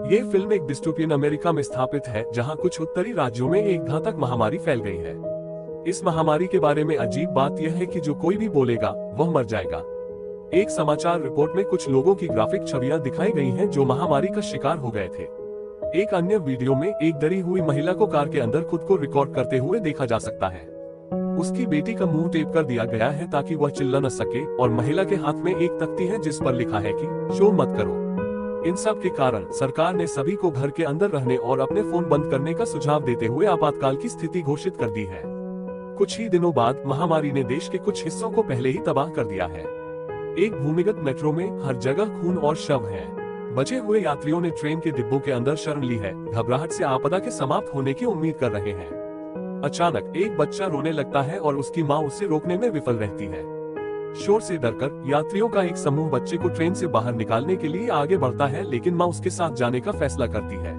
ये फिल्म एक dystopian America में स्थापित है जहां कुछ उत्तरी राज्यों में एक घातक महामारी फैल गई है। इस महामारी के बारे में अजीब बात यह है कि जो कोई भी बोलेगा वह मर जाएगा। एक समाचार रिपोर्ट में कुछ लोगों की ग्राफिक छवियां दिखाई गई हैं जो महामारी का शिकार हो गए थे। एक अन्य वीडियो में एक डरी हुई महिला को कार के अंदर खुद को रिकॉर्ड करते हुए देखा जा सकता है। उसकी बेटी का मुंह टेप कर दिया गया है ताकि वह चिल्ला न सके और महिला के हाथ में एक तख्ती है जिस पर लिखा है कि शोर मत करो। इन सब के कारण सरकार ने सभी को घर के अंदर रहने और अपने फोन बंद करने का सुझाव देते हुए आपातकाल की स्थिति घोषित कर दी है। कुछ ही दिनों बाद महामारी ने देश के कुछ हिस्सों को पहले ही तबाह कर दिया है। एक भूमिगत मेट्रो में हर जगह खून और शव है। बचे हुए यात्रियों ने ट्रेन के डिब्बों के अंदर शरण ली है, घबराहट से आपदा के समाप्त होने की उम्मीद कर रहे हैं। अचानक एक बच्चा रोने लगता है और उसकी माँ उसे रोकने में विफल रहती है। शोर से डरकर यात्रियों का एक समूह बच्चे को ट्रेन से बाहर निकालने के लिए आगे बढ़ता है, लेकिन माँ उसके साथ जाने का फैसला करती है।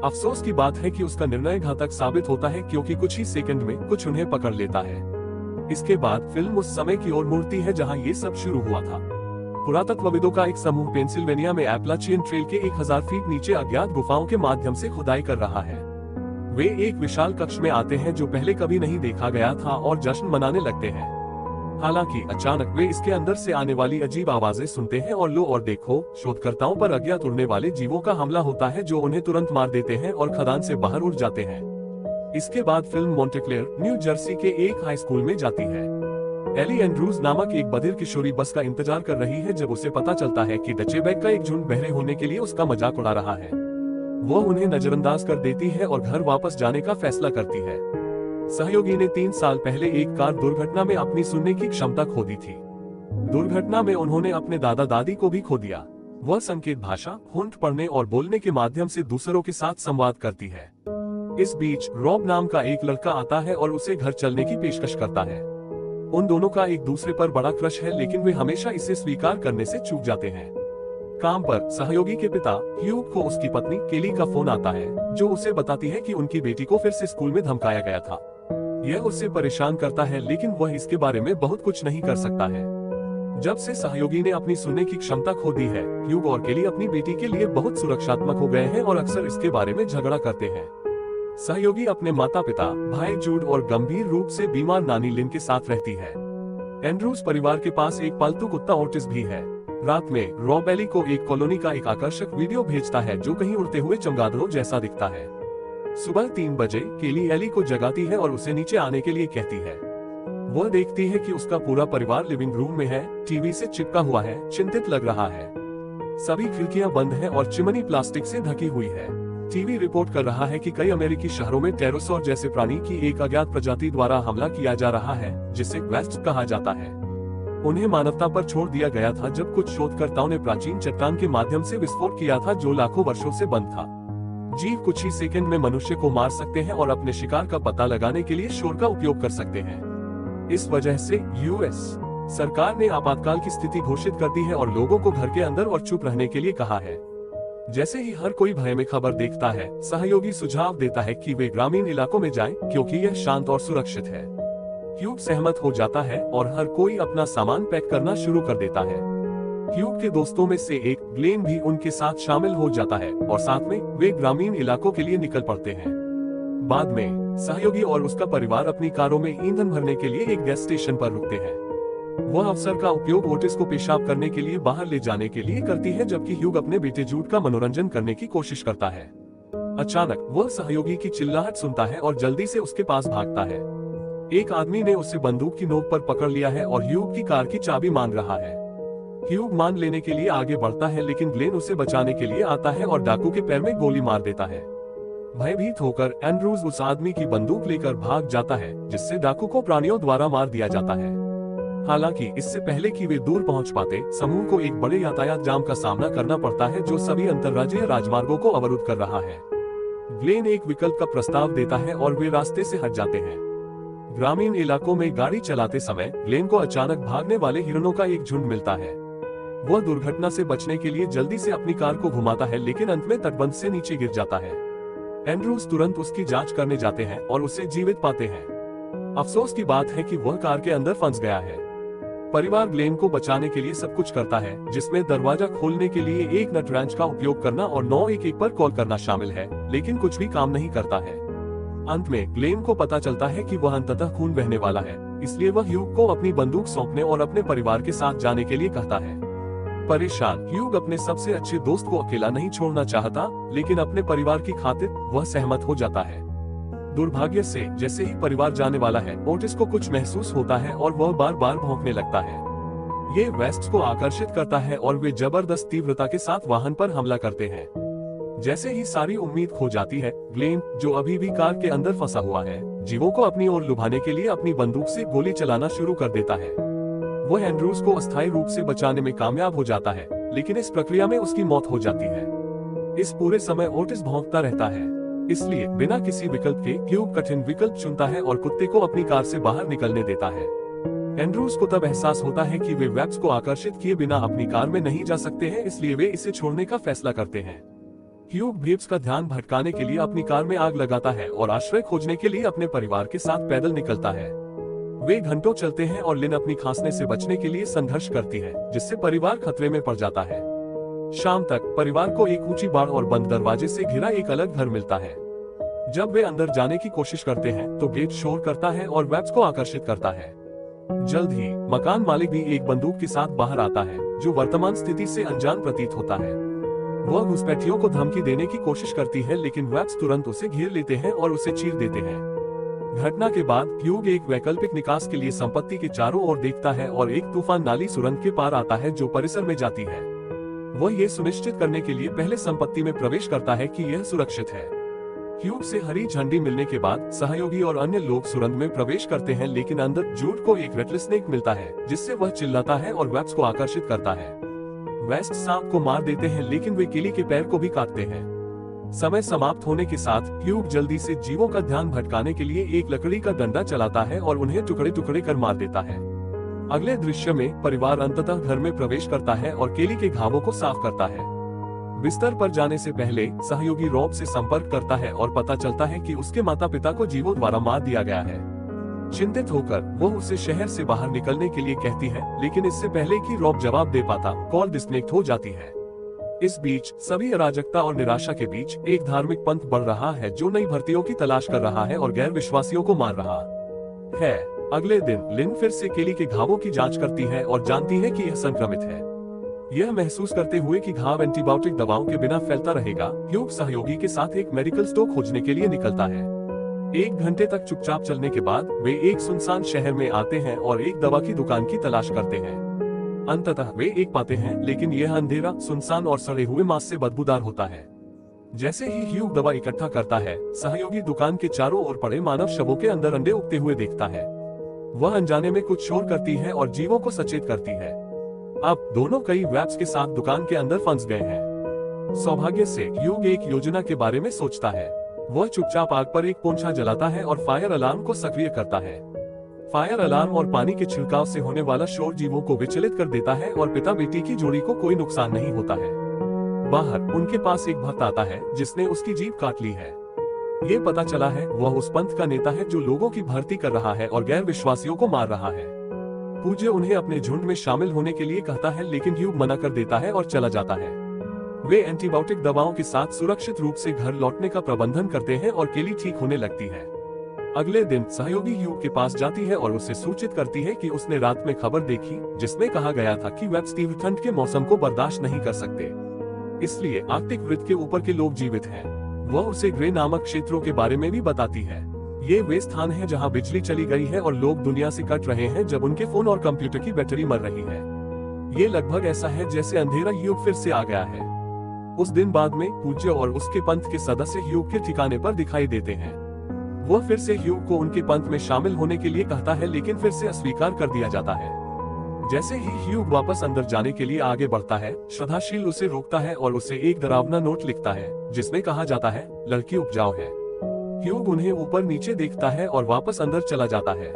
अफसोस की बात है कि उसका निर्णय घातक साबित होता है क्योंकि कुछ ही सेकंड में कुछ उन्हें पकड़ लेता है। इसके बाद फिल्म उस समय की ओर मुड़ती है जहां ये सब शुरू हुआ था। पुरातत्वविदों का एक समूह पेंसिल्वेनिया में एपलाचियन ट्रेल के 1000 फीट नीचे अज्ञात गुफाओं के माध्यम से खुदाई कर रहा है। वे एक विशाल कक्ष में आते हैं जो पहले कभी नहीं देखा गया था और जश्न मनाने लगते हैं। हालांकि अचानक वे इसके अंदर से आने वाली अजीब आवाजें सुनते हैं और लो और देखो, शोधकर्ताओं पर अज्ञात उड़ने वाले जीवों का हमला होता है जो उन्हें तुरंत मार देते हैं और खदान से बाहर उड़ जाते हैं। इसके बाद फिल्म मॉन्टेक्लेयर, न्यू जर्सी के एक हाई स्कूल में जाती है। एली एंड्रूज नामक एक बधिर किशोरी बस का इंतजार कर रही है जब उसे पता चलता है कि डचेबैग का एक झुंड बहरे होने के लिए उसका मजाक उड़ा रहा है। वो उन्हें नजरअंदाज कर देती है और घर वापस जाने का फैसला करती है। सहयोगी ने 3 साल पहले एक कार दुर्घटना में अपनी सुनने की क्षमता खो दी थी। दुर्घटना में उन्होंने अपने दादा दादी को भी खो दिया। वह संकेत भाषा, होंठ पढ़ने और बोलने के माध्यम से दूसरों के साथ संवाद करती है। इस बीच रॉब नाम का एक लड़का आता है और उसे घर चलने की पेशकश करता है। उन दोनों का एक दूसरे पर बड़ा क्रश है, लेकिन वे हमेशा इसे स्वीकार करने से चूक जाते हैं। काम पर सहयोगी के पिता ह्यूग को उसकी पत्नी केली का फोन आता है जो उसे बताती है कि उनकी बेटी को फिर से स्कूल में धमकाया गया था। यह उसे परेशान करता है, लेकिन वह इसके बारे में बहुत कुछ नहीं कर सकता है। जब से सहयोगी ने अपनी सुनने की क्षमता खो दी है, ह्यूग और केली अपनी बेटी के लिए बहुत सुरक्षात्मक हो गए हैं और अक्सर इसके बारे में झगड़ा करते हैं। सहयोगी अपने माता पिता, भाई जूड और गंभीर रूप से बीमार नानी लिन के साथ रहती है। एंड्रूज परिवार के पास एक पालतू कुत्ता ओटिस भी है। रात में रॉब एली को एक कॉलोनी का एक आकर्षक वीडियो भेजता है जो कहीं उड़ते हुए चमगादड़ों जैसा दिखता है। सुबह 3 बजे केली एली को जगाती है और उसे नीचे आने के लिए कहती है। वह देखती है कि उसका पूरा परिवार लिविंग रूम में है, टीवी से चिपका हुआ है, चिंतित लग रहा है। सभी खिड़कियां बंद हैं और चिमनी प्लास्टिक से ढकी हुई है। टीवी रिपोर्ट कर रहा है कि कई अमेरिकी शहरों में टेरोसौर जैसे प्राणी की एक अज्ञात प्रजाति द्वारा हमला किया जा रहा है जिसे वेस्ट कहा जाता है। उन्हें मानवता पर छोड़ दिया गया था जब कुछ शोधकर्ताओं ने प्राचीन चट्टान के माध्यम से विस्फोट किया था जो लाखों वर्षों से बंद था। जीव कुछ ही सेकंड में मनुष्य को मार सकते हैं और अपने शिकार का पता लगाने के लिए शोर का उपयोग कर सकते हैं। इस वजह से यूएस सरकार ने आपातकाल की स्थिति घोषित कर दी है और लोगों को घर के अंदर और चुप रहने के लिए कहा है। जैसे ही हर कोई भय में खबर देखता है, सहयोगी सुझाव देता है कि वे ग्रामीण इलाकों में जाएं क्योंकि यह शांत और सुरक्षित है। ह्यूग सहमत हो जाता है और हर कोई अपना सामान पैक करना शुरू कर देता है। ह्यूग के दोस्तों में से एक ग्लेन भी उनके साथ शामिल हो जाता है और साथ में वे ग्रामीण इलाकों के लिए निकल पड़ते हैं। बाद में सहयोगी और उसका परिवार अपनी कारों में ईंधन भरने के लिए एक गैस स्टेशन पर रुकते हैं। वह अवसर का उपयोग ओटिस को पेशाब करने के लिए बाहर ले जाने के लिए करती है, जबकि ह्यूग अपने बेटे जूड का मनोरंजन करने की कोशिश करता है। अचानक वह सहयोगी की चिल्लाहट सुनता है और जल्दी से उसके पास भागता है। एक आदमी ने उसे बंदूक की नोक पर पकड़ लिया है और ह्यूग की कार की चाबी मांग रहा है। ह्यूग मान लेने के लिए आगे बढ़ता है, लेकिन ग्लेन उसे बचाने के लिए आता है और डाकू के पैर में गोली मार देता है। भयभीत होकर एंड्रूज उस आदमी की बंदूक लेकर भाग जाता है, जिससे डाकू को प्राणियों द्वारा मार दिया जाता है। हालांकि इससे पहले कि वे दूर पहुंच पाते, समूह को एक बड़े यातायात जाम का सामना करना पड़ता है जो सभी अंतर्राज्यीय राजमार्गों को अवरुद्ध कर रहा है। ग्लेन एक विकल्प का प्रस्ताव देता है और वे रास्ते से हट जाते हैं। ग्रामीण इलाकों में गाड़ी चलाते समय ग्लेन को अचानक भागने वाले हिरणों का एक झुंड मिलता है। वह दुर्घटना से बचने के लिए जल्दी से अपनी कार को घुमाता है, लेकिन अंत में तटबंध से नीचे गिर जाता है। एंड्रूज तुरंत उसकी जांच करने जाते हैं और उसे जीवित पाते हैं। अफसोस की बात है कि वह कार के अंदर फंस गया है। परिवार ग्लेन को बचाने के लिए सब कुछ करता है, जिसमें दरवाजा खोलने के लिए एक नट रैंच का उपयोग करना और 911 पर कॉल करना शामिल है, लेकिन कुछ भी काम नहीं करता है। अंत में ग्लेन को पता चलता है कि वह अंततः खून बहने वाला है, इसलिए वह ह्यूग को अपनी बंदूक सौंपने और अपने परिवार के साथ जाने के लिए कहता है। परेशान ह्यूग अपने सबसे अच्छे दोस्त को अकेला नहीं छोड़ना चाहता, लेकिन अपने परिवार की खातिर वह सहमत हो जाता है। दुर्भाग्य से जैसे ही परिवार जाने वाला है, ओटिस को कुछ महसूस होता है और वह बार बार भौंकने लगता है। ये वेस्ट को आकर्षित करता है और वे जबरदस्त तीव्रता के साथ वाहन पर हमला करते हैं। जैसे ही सारी उम्मीद खो जाती है, ग्लेन, जो अभी भी कार के अंदर फंसा हुआ है, जीवों को अपनी ओर लुभाने के लिए अपनी बंदूक से गोली चलाना शुरू कर देता है। वह एंड्रूज को अस्थायी रूप से बचाने में कामयाब हो जाता है, लेकिन इस प्रक्रिया में उसकी मौत हो जाती है। इस पूरे समय ओटिस भौंकता रहता है, इसलिए बिना किसी विकल्प के ह्यूग कठिन विकल्प चुनता है और कुत्ते को अपनी कार से बाहर निकलने देता है। एंड्रूज को तब एहसास होता है कि वे वेब्स को आकर्षित किए बिना अपनी कार में नहीं जा सकते हैं, इसलिए वे इसे छोड़ने का फैसला करते हैं। ह्यूग वेब्स का ध्यान भटकाने के लिए अपनी कार में आग लगाता है और आश्रय खोजने के लिए अपने परिवार के साथ पैदल निकलता है। वे घंटों चलते हैं और लिन अपनी खांसने से बचने के लिए संघर्ष करती है, जिससे परिवार खतरे में पड़ जाता है। शाम तक परिवार को एक ऊंची बाड़ और बंद दरवाजे से घिरा एक अलग घर मिलता है। जब वे अंदर जाने की कोशिश करते हैं तो गेट शोर करता है और वेब्स को आकर्षित करता है। जल्द ही मकान मालिक भी एक बंदूक के साथ बाहर आता है, जो वर्तमान स्थिति से अनजान प्रतीत होता है। वह घुसपैठियों को धमकी देने की कोशिश करती है, लेकिन वेब्स तुरंत उसे घेर लेते हैं और उसे चीर देते हैं। घटना के बाद ह्यूग एक वैकल्पिक निकास के लिए संपत्ति के चारों ओर देखता है और एक तूफान नाली सुरंग के पार आता है जो परिसर में जाती है। वह ये सुनिश्चित करने के लिए पहले संपत्ति में प्रवेश करता है कि यह सुरक्षित है। ह्यूग से हरी झंडी मिलने के बाद सहयोगी और अन्य लोग सुरंग में प्रवेश करते हैं, लेकिन अंदर जूड को एक रेटलस्नेक मिलता है, जिससे वह चिल्लाता है और वेब्स को आकर्षित करता है। वेस्ट सांप को मार देते हैं, लेकिन वे केली के पैर को भी काटते हैं। समय समाप्त होने के साथ ह्यूग जल्दी से जीवों का ध्यान भटकाने के लिए एक लकड़ी का डंडा चलाता है और उन्हें टुकड़े टुकड़े कर मार देता है। अगले दृश्य में परिवार अंततः घर में प्रवेश करता है और केली के घावों को साफ करता है। बिस्तर पर जाने से पहले सहयोगी रॉब से संपर्क करता है और पता चलता है कि उसके माता पिता को जीवों द्वारा मार दिया गया है। चिंतित होकर वह उसे शहर से बाहर निकलने के लिए कहती है, लेकिन इससे पहले कि रॉब जवाब दे पाता, कॉल डिस्कनेक्ट हो जाती है। इस बीच सभी अराजकता और निराशा के बीच एक धार्मिक पंथ बढ़ रहा है, जो नई भर्तियों की तलाश कर रहा है और गैर विश्वासियों को मार रहा है। अगले दिन लिन फिर से केली के घावों की जांच करती है और जानती है कि यह संक्रमित है। यह महसूस करते हुए कि घाव एंटीबायोटिक दवाओं के बिना फैलता रहेगा, ह्यूग सहयोगी के साथ एक मेडिकल स्टोर खोजने के लिए निकलता है। 1 घंटे तक चुपचाप चलने के बाद वे एक सुनसान शहर में आते हैं और एक दवा की दुकान की तलाश करते हैं। अंततः वे एक पाते हैं, लेकिन यह अंधेरा, सुनसान और सड़े हुए मांस से बदबूदार होता है। जैसे ही ह्यूग दवा इकट्ठा करता है, सहयोगी दुकान के चारों ओर पड़े मानव शवों के अंदर अंडे उगते हुए देखता है। वह अनजाने में कुछ शोर करती है और जीवों को सचेत करती है। अब दोनों कई वेब्स के साथ दुकान के अंदर फंस गए हैं। सौभाग्य से ह्यूग एक योजना के बारे में सोचता है। वह चुपचाप आग पर एक पोंछा जलाता है और फायर अलार्म को सक्रिय करता है। फायर अलार्म और पानी के छिड़काव से होने वाला शोर जीवों को विचलित कर देता है और पिता बेटी की जोड़ी को कोई नुकसान नहीं होता है। बाहर उनके पास एक भक्त आता है जिसने उसकी जीभ काट ली है। ये पता चला है वह उस पंथ का नेता है जो लोगों की भर्ती कर रहा है और गैर विश्वासियों को मार रहा है। पूज्य उन्हें अपने झुंड में शामिल होने के लिए कहता है, लेकिन ह्यूग मना कर देता है और चला जाता है। वे एंटीबायोटिक दवाओं के साथ सुरक्षित रूप से घर लौटने का प्रबंधन करते हैं और केली ठीक होने लगती है। अगले दिन सहयोगी ह्यूग के पास जाती है और उसे सूचित करती है कि उसने रात में खबर देखी जिसमें कहा गया था कि वेब्स तीव्र ठंड के मौसम को बर्दाश्त नहीं कर सकते, इसलिए आर्कटिक वृत्त के ऊपर के लोग जीवित हैं। वह उसे ग्रे नामक क्षेत्रों के बारे में भी बताती है। ये वे स्थान हैं जहां बिजली चली गई है और लोग दुनिया से कट रहे हैं जब उनके फोन और कंप्यूटर की बैटरी मर रही है। ये लगभग ऐसा है जैसे अंधेरा युग फिर से आ गया है। उस दिन बाद में पूज्य और उसके पंथ के सदस्य ह्यूग के ठिकाने पर दिखाई देते हैं। वह फिर से ह्यूग को उनके पंथ में शामिल होने के लिए कहता है, लेकिन फिर से अस्वीकार कर दिया जाता है। जैसे ही ह्यूग वापस अंदर जाने के लिए आगे बढ़ता है, श्रद्धाशील उसे रोकता है और उसे एक डरावना नोट लिखता है जिसमें कहा जाता है, लड़की उपजाऊ है। ह्यूग उन्हें ऊपर नीचे देखता है और वापस अंदर चला जाता है।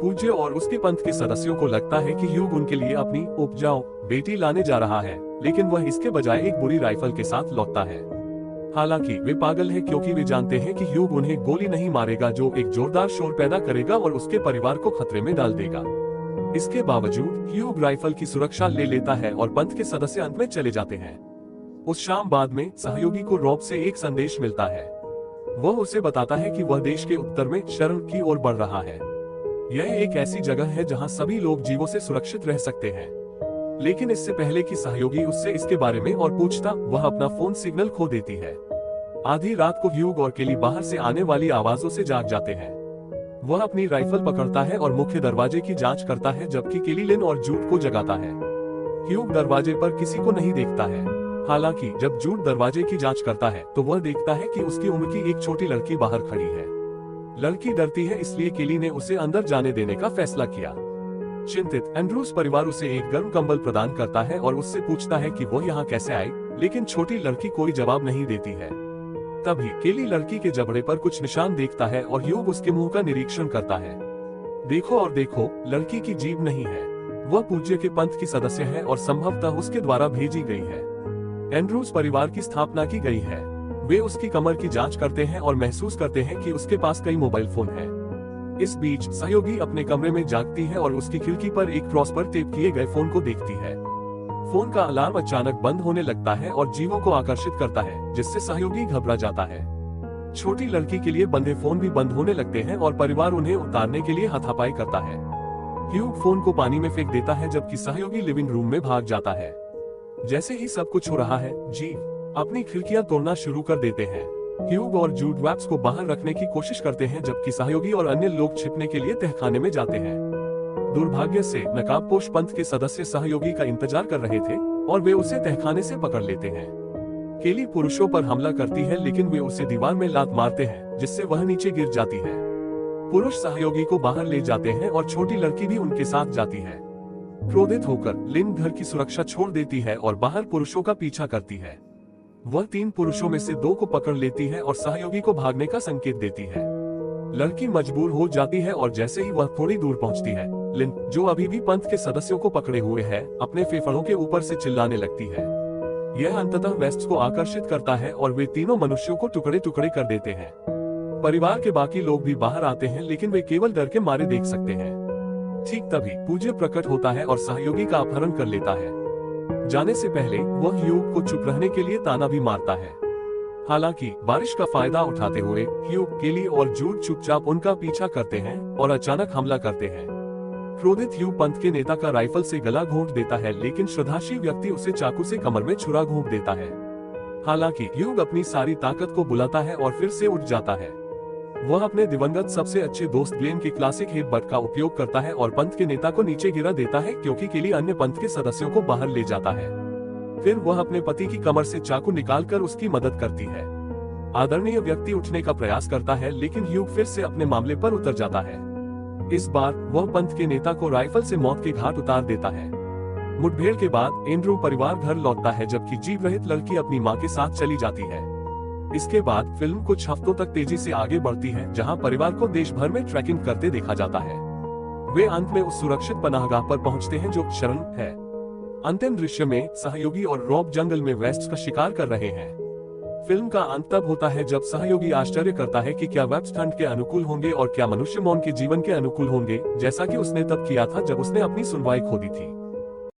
पूज्य और उसके पंथ के सदस्यों को लगता है कि ह्यूग उनके लिए अपनी उपजाऊ बेटी लाने जा रहा है, लेकिन वह इसके बजाय एक बुरी राइफल के साथ लौटता है। हालांकि वे पागल हैं क्योंकि वे जानते हैं कि ह्यूग उन्हें गोली नहीं मारेगा जो एक जोरदार शोर पैदा करेगा और उसके परिवार को खतरे में डाल देगा। इसके बावजूद ह्यूग राइफल की सुरक्षा ले लेता है और पंथ के सदस्य अंत में चले जाते हैं। उस शाम बाद में सहयोगी को रॉब से एक संदेश मिलता है। वह उसे बताता है कि वह देश के उत्तर में शरण की ओर बढ़ रहा है। यह एक ऐसी जगह है जहां सभी लोग जीवों से सुरक्षित रह सकते हैं। लेकिन इससे पहले कि सहयोगी उससे इसके बारे में और पूछता, वह अपना फोन सिग्नल खो देती है। आधी रात को ह्यूग और केली बाहर से आने वाली आवाजों से जाग जाते हैं। वह अपनी राइफल पकड़ता है और मुख्य दरवाजे की जांच करता है, जबकि केली लिन और जूड को जगाता है। ह्यूग दरवाजे पर किसी को नहीं देखता है। हालांकि जब जूड दरवाजे की जांच करता है तो वह देखता है कि उसकी उम्र की एक छोटी लड़की बाहर खड़ी है। लड़की डरती है, इसलिए केली ने उसे अंदर जाने देने का फैसला किया। चिंतित एंड्रूज परिवार उसे एक गर्म कंबल प्रदान करता है और उससे पूछता है कि वह यहाँ कैसे आई, लेकिन छोटी लड़की कोई जवाब नहीं देती है। तभी केली लड़की के जबड़े पर कुछ निशान देखता है और ह्यूग उसके मुंह का निरीक्षण करता है। देखो और देखो, लड़की की जीभ नहीं है। वह पूज्य के पंथ की सदस्य है और संभवतः उसके द्वारा भेजी गई है। एंड्रूज परिवार की स्थापना की गई है। वे उसकी कमर की जांच करते हैं और महसूस करते हैं कि उसके पास कई मोबाइल फोन हैं। इस बीच सहयोगी अपने कमरे में जागती है और उसकी खिड़की पर एक क्रॉस पर टेप किए गए फोन को देखती है। फोन का अलार्म अचानक बंद होने लगता है और जीवों को आकर्षित करता है, जिससे सहयोगी घबरा जाता है। छोटी लड़की के लिए बंधे फोन भी बंद होने लगते हैं और परिवार उन्हें उतारने के लिए हाथापाई करता है। ह्यूग फोन को पानी में फेंक देता है, जबकि सहयोगी लिविंग रूम में भाग जाता है। जैसे ही सब कुछ हो रहा है, जीव अपनी खिड़कियां तोड़ना शुरू कर देते हैं। ह्यूग और जूड वैप्स को बाहर रखने की कोशिश करते हैं, जबकि सहयोगी और अन्य लोग छिपने के लिए तहखाने में जाते हैं। दुर्भाग्य से नकाबपोश पंथ के सदस्य सहयोगी का इंतजार कर रहे थे और वे उसे तहखाने से पकड़ लेते हैं। केली पुरुषों पर हमला करती है, लेकिन वे उसे दीवार में लात मारते हैं, जिससे वह नीचे गिर जाती है। पुरुष सहयोगी को बाहर ले जाते हैं और छोटी लड़की भी उनके साथ जाती है। क्रोधित होकर लिन घर की सुरक्षा छोड़ देती है और बाहर पुरुषों का पीछा करती है। वह 3 पुरुषों में से 2 को पकड़ लेती है और सहयोगी को भागने का संकेत देती है। लड़की मजबूर हो जाती है और जैसे ही वह थोड़ी दूर पहुंचती है, लिन, जो अभी भी पंथ के सदस्यों को पकड़े हुए है, अपने फेफड़ों के ऊपर से चिल्लाने लगती है। यह अंततः वेस्ट्स को आकर्षित करता है और वे तीनों मनुष्यों को टुकड़े टुकड़े कर देते हैं। परिवार के बाकी लोग भी बाहर आते हैं, लेकिन वे केवल डर के मारे देख सकते हैं। ठीक तभी पूज्य प्रकट होता है और सहयोगी का अपहरण कर लेता है। जाने से पहले वह ह्यूग को चुप रहने के लिए ताना भी मारता है। हालांकि बारिश का फायदा उठाते हुए ह्यूग, केली और जूड चुपचाप उनका पीछा करते हैं और अचानक हमला करते हैं। क्रोधित ह्यूग पंथ के नेता का राइफल से गला घोंट देता है, लेकिन श्रद्धाशील व्यक्ति उसे चाकू से कमर में छुरा घोंप देता है। हालांकि ह्यूग अपनी सारी ताकत को बुलाता है और फिर से उठ जाता है। वह अपने दिवंगत सबसे अच्छे दोस्त ग्लेन के क्लासिक हेडबट का उपयोग करता है और पंथ के नेता को नीचे गिरा देता है, क्योंकि केली अन्य पंथ के सदस्यों को बाहर ले जाता है। फिर वह अपने पति की कमर से चाकू निकालकर उसकी मदद करती है। आदरणीय व्यक्ति उठने का प्रयास करता है, लेकिन ह्यूग फिर से अपने मामले पर उतर जाता है। इस बार वह पंथ के नेता को राइफल से मौत के घाट उतार देता है। मुठभेड़ के बाद एंड्रू परिवार घर लौटता है, जबकि जीव रहित लड़की अपनी मां के साथ चली जाती है। इसके बाद फिल्म कुछ हफ्तों तक तेजी से आगे बढ़ती है, जहां परिवार को देश भर में ट्रैकिंग करते देखा जाता है। वे अंत में उस सुरक्षित पनाहगाह पर पहुंचते हैं जो शरण है। अंतिम दृश्य में सहयोगी और रॉब जंगल में वेस्ट्स का शिकार कर रहे हैं। फिल्म का अंत तब होता है जब सहयोगी आश्चर्य करता है कि क्या वेस्ट्स ठंड के अनुकूल होंगे और क्या मनुष्य मौन के जीवन के अनुकूल होंगे, जैसा कि उसने तब किया था जब उसने अपनी सुनवाई खो दी थी।